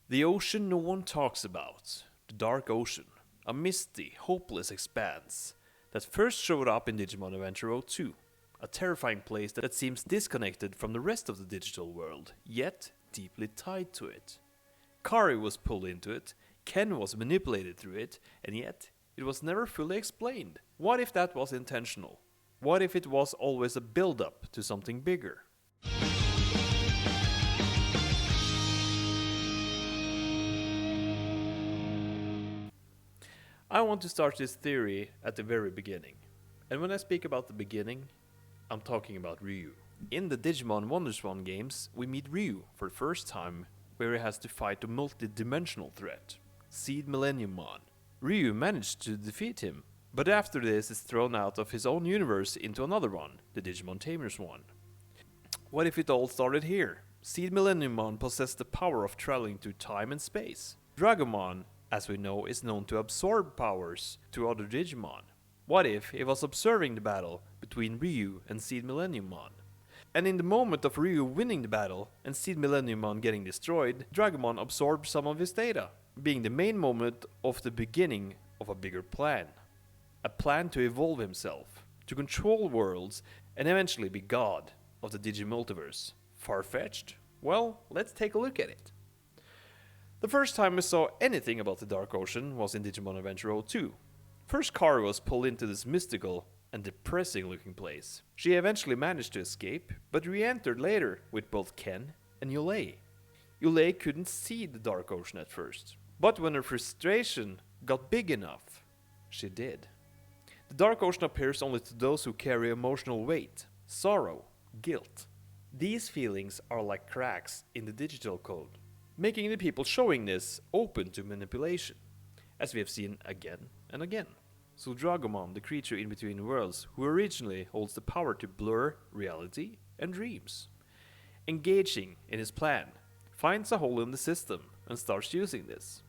The ocean no one talks about, the Dark Ocean, a misty, hopeless expanse that first showed up in Digimon Adventure 02, a terrifying place that seems disconnected from the rest of the digital world, yet deeply tied to it. Kari was pulled into it, Ken was manipulated through it, and yet it was never fully explained. What if that was intentional? What if it was always a build-up to something bigger? I want to start this theory at the very beginning. And when I speak about the beginning, I'm talking about Ryu. In the Digimon WonderSwan games, we meet Ryu for the first time, where he has to fight a multi-dimensional threat, Seed Millenniummon. Ryu managed to defeat him, but after this is thrown out of his own universe into another one, the Digimon Tamers one. What if it all started here? Seed Millenniummon possessed the power of traveling through time and space. Dragomon, as we know, is known to absorb powers to other Digimon. What if he was observing the battle between Ryu and Seed Millenniummon? And in the moment of Ryu winning the battle and Seed Millenniummon getting destroyed, Dragomon absorbed some of his data, being the main moment of the beginning of a bigger plan. A plan to evolve himself, to control worlds, and eventually be god of the Digimultiverse. Far-fetched? Well, let's take a look at it. The first time we saw anything about the Dark Ocean was in Digimon Adventure 02. First, Kari was pulled into this mystical and depressing looking place. She eventually managed to escape, but re-entered later with both Ken and Yolei. Yolei couldn't see the Dark Ocean at first, but when her frustration got big enough, she did. The Dark Ocean appears only to those who carry emotional weight, sorrow, guilt. These feelings are like cracks in the digital code, making the people showing this open to manipulation, as we have seen again and again. So Dragomon, the creature in between worlds, who originally holds the power to blur reality and dreams, engaging in his plan, finds a hole in the system and starts using this.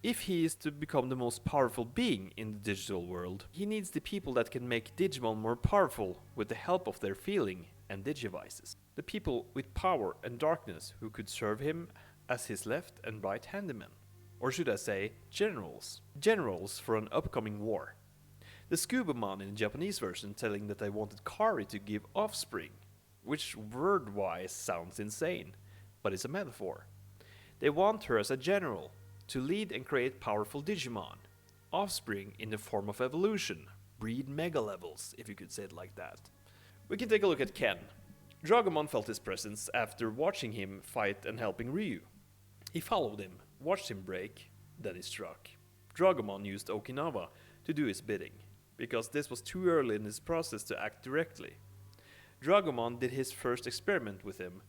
If he is to become the most powerful being in the digital world, he needs the people that can make Digimon more powerful with the help of their feeling and digivices. The people with power and darkness who could serve him as his left and right handyman. Or should I say, generals. Generals for an upcoming war. The Scubamon in the Japanese version telling that they wanted Kari to give offspring, which word-wise sounds insane, but is a metaphor. They want her as a general, to lead and create powerful Digimon. Offspring in the form of evolution, breed mega levels, if you could say it like that. We can take a look at Ken. Dragomon felt his presence after watching him fight and helping Ryu. He followed him, watched him break, then he struck. Dragomon used Okinawa to do his bidding, because this was too early in his process to act directly. Dragomon did his first experiment with him,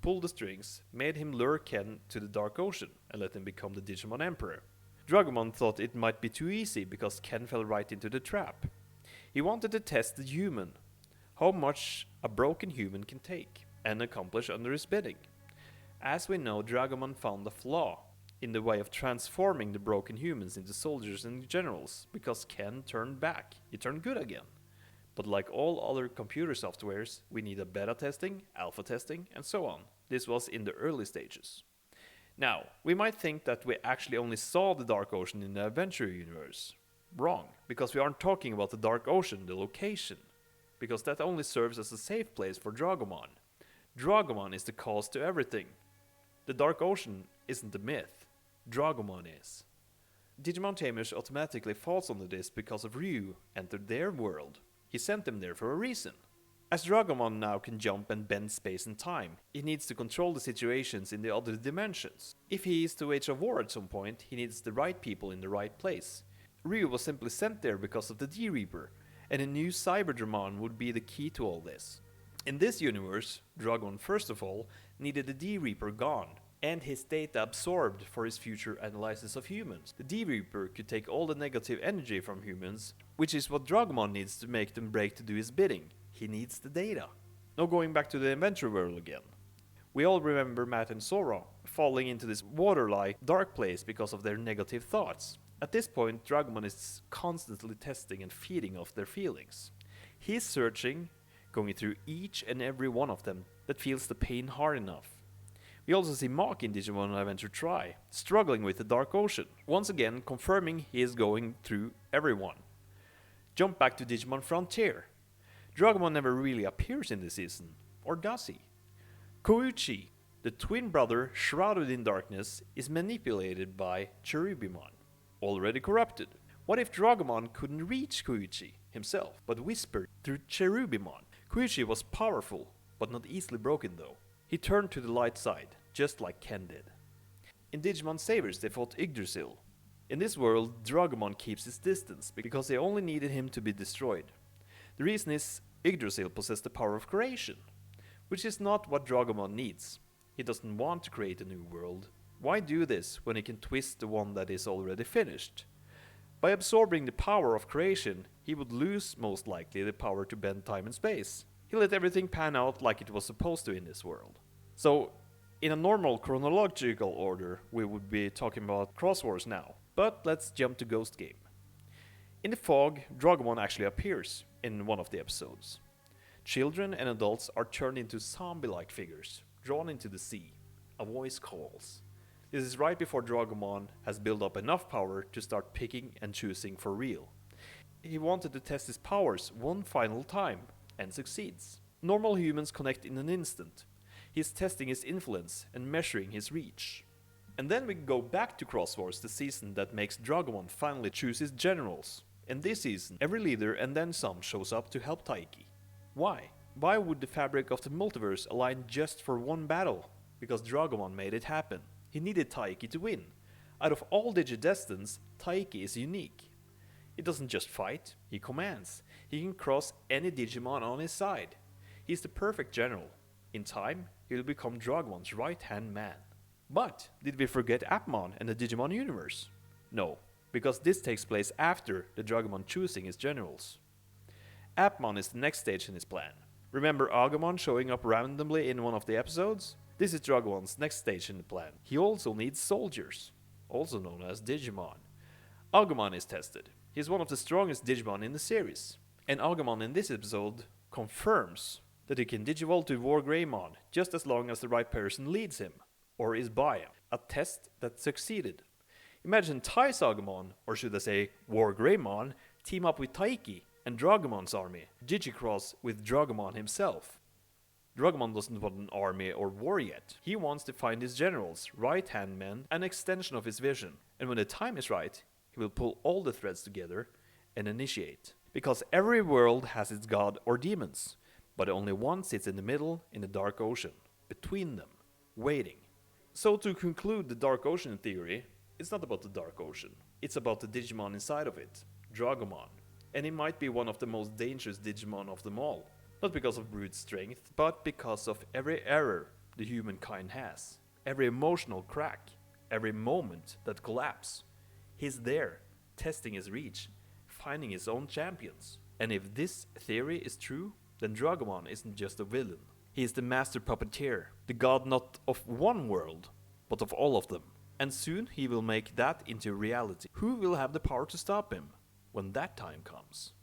pulled the strings, made him lure Ken to the Dark Ocean, and let him become the Digimon Emperor. Dragomon thought it might be too easy because Ken fell right into the trap. He wanted to test the human, how much a broken human can take, and accomplish under his bidding. As we know, Dragomon found a flaw in the way of transforming the broken humans into soldiers and generals, because Ken turned back. He turned good again. But like all other computer softwares, we need a beta testing, alpha testing, and so on. This was in the early stages. Now, we might think that we actually only saw the Dark Ocean in the Adventure universe. Wrong, because we aren't talking about the Dark Ocean, the location, because that only serves as a safe place for Dragomon. Dragomon is the cause to everything. The Dark Ocean isn't a myth. Dragomon is. Digimon Tamers automatically falls under this because of Ryu entered their world. He sent them there for a reason. As Dragomon now can jump and bend space and time, he needs to control the situations in the other dimensions. If he is to wage a war at some point, he needs the right people in the right place. Ryu was simply sent there because of the D-Reaper, and a new Cyberdramon would be the key to all this. In this universe, Dragomon first of all needed the D-Reaper gone, and his data absorbed for his future analysis of humans. The D-Reaper could take all the negative energy from humans, which is what Dragomon needs to make them break to do his bidding. He needs the data. Now going back to the adventure world again. We all remember Matt and Sora falling into this water-like dark place because of their negative thoughts. At this point, Dragomon is constantly testing and feeding off their feelings. He's searching, going through each and every one of them that feels the pain hard enough. We also see Maki in Digimon Adventure Tri, struggling with the Dark Ocean, once again confirming he is going through everyone. Jump back to Digimon Frontier. Dragomon never really appears in this season, or does he? Koichi, the twin brother shrouded in darkness, is manipulated by Cherubimon, already corrupted. What if Dragomon couldn't reach Koichi himself, but whispered through Cherubimon? Koichi was powerful, but not easily broken though. He turned to the light side, just like Ken did. In Digimon Savers they fought Yggdrasil. In this world, Dragomon keeps his distance, because they only needed him to be destroyed. The reason is Yggdrasil possessed the power of creation, which is not what Dragomon needs. He doesn't want to create a new world. Why do this when he can twist the one that is already finished? By absorbing the power of creation, he would lose most likely the power to bend time and space. He let everything pan out like it was supposed to in this world. So, in a normal chronological order, we would be talking about Xros Wars now. But let's jump to Ghost Game. In the fog, Dragomon actually appears in one of the episodes. Children and adults are turned into zombie-like figures, drawn into the sea. A voice calls. This is right before Dragomon has built up enough power to start picking and choosing for real. He wanted to test his powers one final time, and succeeds. Normal humans connect in an instant. He's testing his influence and measuring his reach. And then we go back to Xros Wars, the season that makes Dragomon finally choose his generals. In this season, every leader and then some shows up to help Taiki. Why? Why would the fabric of the multiverse align just for one battle? Because Dragomon made it happen. He needed Taiki to win. Out of all Digidestins, Taiki is unique. He doesn't just fight, he commands. He can cross any Digimon on his side. He's the perfect general. In time, he will become Dragomon's right-hand man. But did we forget Appmon and the Digimon universe? No, because this takes place after the Dragomon choosing his generals. Appmon is the next stage in his plan. Remember Agumon showing up randomly in one of the episodes? This is Dragomon's next stage in the plan. He also needs soldiers, also known as Digimon. Agumon is tested. He's one of the strongest Digimon in the series. And Agumon in this episode confirms that he can digivolve to War Greymon just as long as the right person leads him, or is by him. A test that succeeded. Imagine Tai's Agumon, or should I say War Greymon, team up with Taiki and Dragomon's army, Digicross with Dragomon himself. Dragomon doesn't want an army or war yet. He wants to find his generals, right-hand men, an extension of his vision. And when the time is right, he will pull all the threads together and initiate. Because every world has its god or demons, but only one sits in the middle in the Dark Ocean, between them, waiting. So to conclude the Dark Ocean theory, it's not about the Dark Ocean. It's about the Digimon inside of it, Dragomon. And he might be one of the most dangerous Digimon of them all. Not because of brute strength, but because of every error the humankind has. Every emotional crack, every moment that collapse. He's there, testing his reach, finding his own champions. And if this theory is true, then Dragomon isn't just a villain. He is the master puppeteer, the god not of one world, but of all of them. And soon he will make that into reality. Who will have the power to stop him when that time comes?